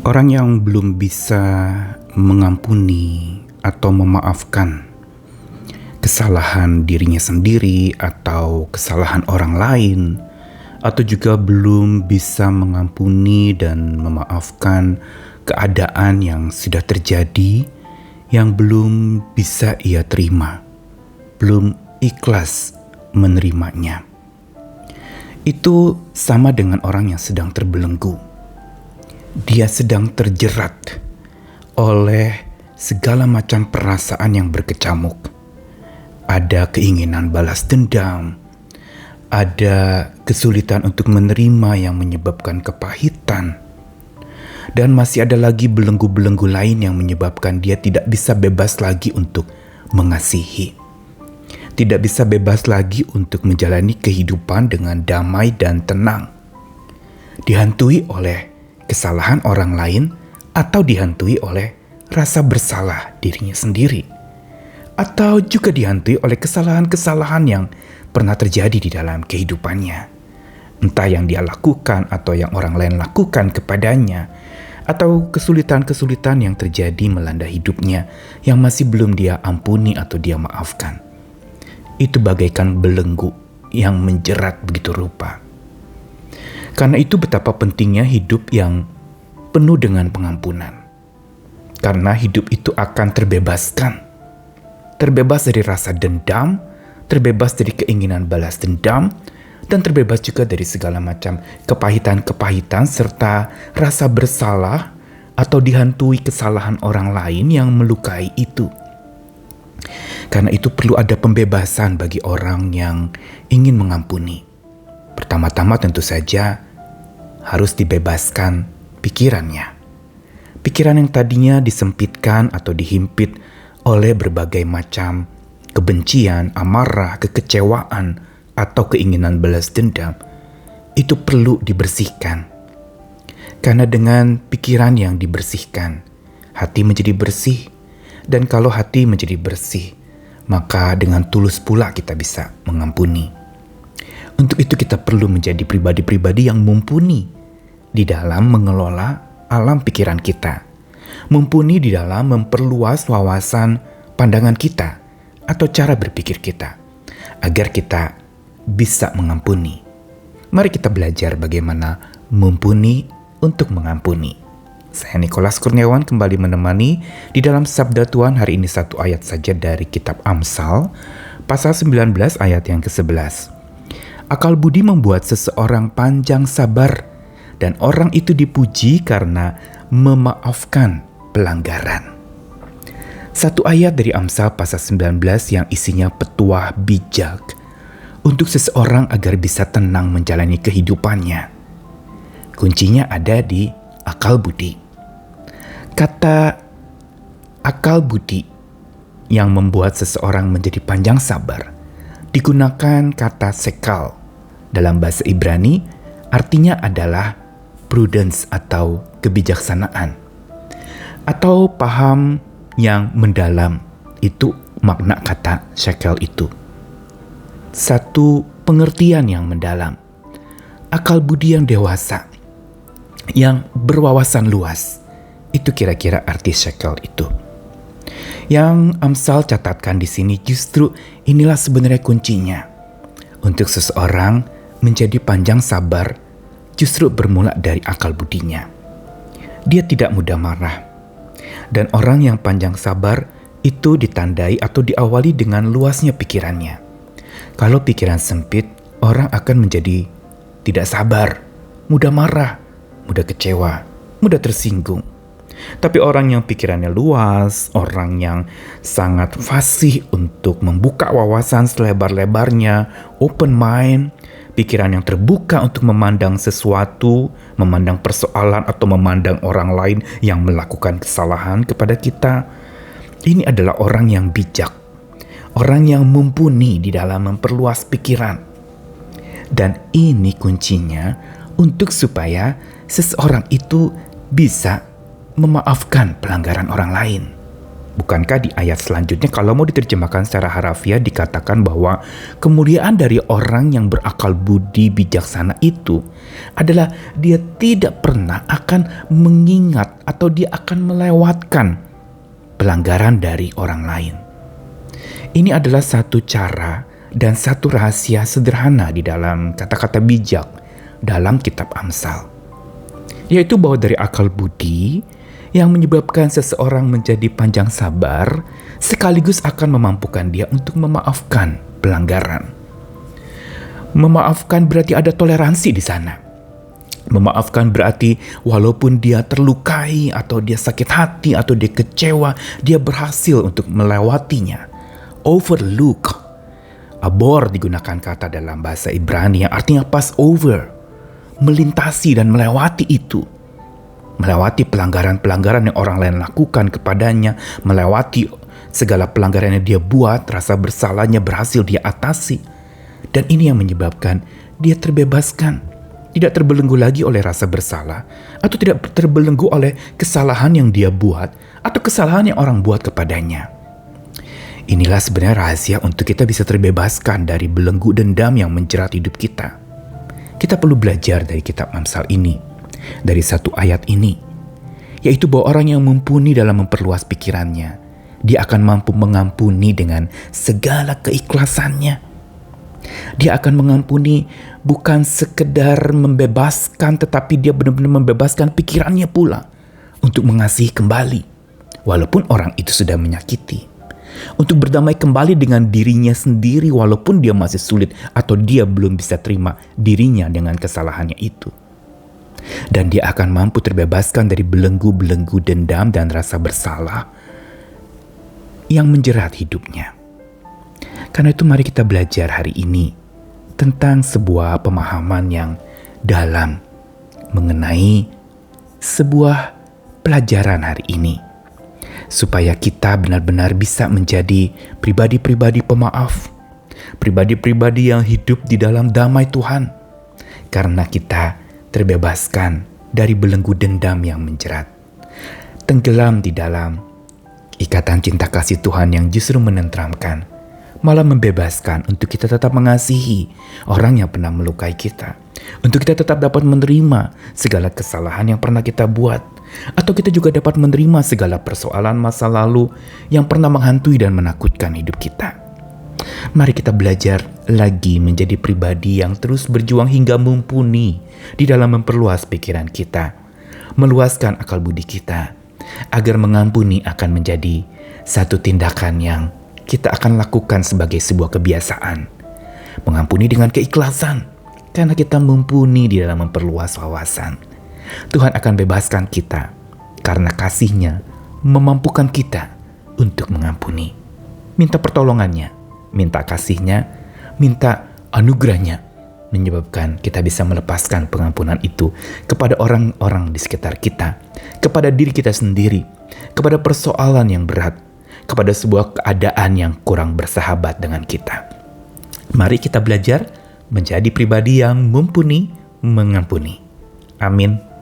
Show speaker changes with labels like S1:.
S1: Orang yang belum bisa mengampuni atau memaafkan kesalahan dirinya sendiri atau kesalahan orang lain, atau juga belum bisa mengampuni dan memaafkan keadaan yang sudah terjadi yang belum bisa ia terima, belum ikhlas menerimanya. Itu sama dengan orang yang sedang terbelenggu. Dia sedang terjerat oleh segala macam perasaan yang berkecamuk. Ada keinginan balas dendam, ada kesulitan untuk menerima yang menyebabkan kepahitan, dan masih ada lagi belenggu-belenggu lain yang menyebabkan dia tidak bisa bebas lagi untuk mengasihi. Tidak bisa bebas lagi untuk menjalani kehidupan dengan damai dan tenang. Dihantui oleh kesalahan orang lain atau dihantui oleh rasa bersalah dirinya sendiri. Atau juga dihantui oleh kesalahan-kesalahan yang pernah terjadi di dalam kehidupannya. Entah yang dia lakukan atau yang orang lain lakukan kepadanya. Atau kesulitan-kesulitan yang terjadi melanda hidupnya yang masih belum dia ampuni atau dia maafkan. Itu bagaikan belenggu yang menjerat begitu rupa. Karena itu betapa pentingnya hidup yang penuh dengan pengampunan. Karena hidup itu akan terbebaskan. Terbebas dari rasa dendam, terbebas dari keinginan balas dendam, dan terbebas juga dari segala macam kepahitan-kepahitan serta rasa bersalah atau dihantui kesalahan orang lain yang melukai itu. Karena itu perlu ada pembebasan bagi orang yang ingin mengampuni. Pertama-tama tentu saja harus dibebaskan pikirannya. Pikiran yang tadinya disempitkan atau dihimpit oleh berbagai macam kebencian, amarah, kekecewaan, atau keinginan balas dendam, itu perlu dibersihkan. Karena dengan pikiran yang dibersihkan, hati menjadi bersih. Dan kalau hati menjadi bersih, maka dengan tulus pula kita bisa mengampuni. Untuk itu kita perlu menjadi pribadi-pribadi yang mumpuni di dalam mengelola alam pikiran kita. Mumpuni di dalam memperluas wawasan pandangan kita atau cara berpikir kita, agar kita bisa mengampuni. Mari kita belajar bagaimana mumpuni untuk mengampuni. Saya Nikolas Kurniawan kembali menemani di dalam Sabda Tuhan hari ini satu ayat saja dari kitab Amsal, pasal 19 ayat yang ke-11. Akal budi membuat seseorang panjang sabar, dan orang itu dipuji karena memaafkan pelanggaran. Satu ayat dari Amsal pasal 19 yang isinya petuah bijak untuk seseorang agar bisa tenang menjalani kehidupannya. Kuncinya ada di akal budi. Kata akal budi yang membuat seseorang menjadi panjang sabar digunakan kata sekal dalam bahasa Ibrani, artinya adalah prudence atau kebijaksanaan atau paham yang mendalam. Itu makna kata shekel itu. Satu pengertian yang mendalam, akal budi yang dewasa, yang berwawasan luas. Itu kira-kira arti shekel itu. Yang Amsal catatkan di sini justru inilah sebenarnya kuncinya. Untuk seseorang menjadi panjang sabar justru bermula dari akal budinya. Dia tidak mudah marah. Dan orang yang panjang sabar itu ditandai atau diawali dengan luasnya pikirannya. Kalau pikiran sempit, orang akan menjadi tidak sabar, mudah marah, mudah kecewa, mudah tersinggung. Tapi orang yang pikirannya luas, orang yang sangat fasih untuk membuka wawasan selebar-lebarnya, open mind, pikiran yang terbuka untuk memandang sesuatu, memandang persoalan atau memandang orang lain yang melakukan kesalahan kepada kita. Ini adalah orang yang bijak, orang yang mumpuni di dalam memperluas pikiran. Dan ini kuncinya untuk supaya seseorang itu bisa memaafkan pelanggaran orang lain. Bukankah di ayat selanjutnya kalau mau diterjemahkan secara harafiah dikatakan bahwa kemuliaan dari orang yang berakal budi bijaksana itu adalah dia tidak pernah akan mengingat atau dia akan melewatkan pelanggaran dari orang lain. Ini adalah satu cara dan satu rahasia sederhana di dalam kata-kata bijak dalam kitab Amsal, yaitu bahwa dari akal budi yang menyebabkan seseorang menjadi panjang sabar, sekaligus akan memampukan dia untuk memaafkan pelanggaran. Memaafkan berarti ada toleransi di sana. Memaafkan berarti walaupun dia terlukai atau dia sakit hati atau dia kecewa, dia berhasil untuk melewatinya. Overlook. Abor digunakan kata dalam bahasa Ibrani yang artinya pass over. Melintasi dan melewati itu. Melewati pelanggaran-pelanggaran yang orang lain lakukan kepadanya, melewati segala pelanggaran yang dia buat, rasa bersalahnya berhasil dia atasi. Dan ini yang menyebabkan dia terbebaskan, tidak terbelenggu lagi oleh rasa bersalah, atau tidak terbelenggu oleh kesalahan yang dia buat, atau kesalahan yang orang buat kepadanya. Inilah sebenarnya rahasia untuk kita bisa terbebaskan dari belenggu dendam yang menjerat hidup kita. Kita perlu belajar dari kitab Amsal ini, dari satu ayat ini, yaitu bahwa orang yang mumpuni dalam memperluas pikirannya, dia akan mampu mengampuni dengan segala keikhlasannya. Dia akan mengampuni bukan sekedar membebaskan, tetapi dia benar-benar membebaskan pikirannya pula untuk mengasihi kembali, walaupun orang itu sudah menyakiti. Untuk berdamai kembali dengan dirinya sendiri walaupun dia masih sulit atau dia belum bisa terima dirinya dengan kesalahannya itu. Dan dia akan mampu terbebaskan dari belenggu-belenggu dendam dan rasa bersalah yang menjerat hidupnya. Karena itu mari kita belajar hari ini tentang sebuah pemahaman yang dalam mengenai sebuah pelajaran hari ini. Supaya kita benar-benar bisa menjadi pribadi-pribadi pemaaf. Pribadi-pribadi yang hidup di dalam damai Tuhan. Karena kita terbebaskan dari belenggu dendam yang menjerat. Tenggelam di dalam ikatan cinta kasih Tuhan yang justru menenteramkan, malah membebaskan untuk kita tetap mengasihi orang yang pernah melukai kita. Untuk kita tetap dapat menerima segala kesalahan yang pernah kita buat. Atau kita juga dapat menerima segala persoalan masa lalu yang pernah menghantui dan menakutkan hidup kita. Mari kita belajar lagi menjadi pribadi yang terus berjuang hingga mumpuni di dalam memperluas pikiran kita, meluaskan akal budi kita, agar mengampuni akan menjadi satu tindakan yang kita akan lakukan sebagai sebuah kebiasaan. Mengampuni dengan keikhlasan, karena kita mumpuni di dalam memperluas wawasan. Tuhan akan bebaskan kita, karena kasih-Nya memampukan kita untuk mengampuni. Minta pertolongannya, minta kasih-Nya, minta anugerah-Nya, menyebabkan kita bisa melepaskan pengampunan itu kepada orang-orang di sekitar kita, kepada diri kita sendiri, kepada persoalan yang berat, kepada sebuah keadaan yang kurang bersahabat dengan kita. Mari kita belajar menjadi pribadi yang mumpuni mengampuni. Amin.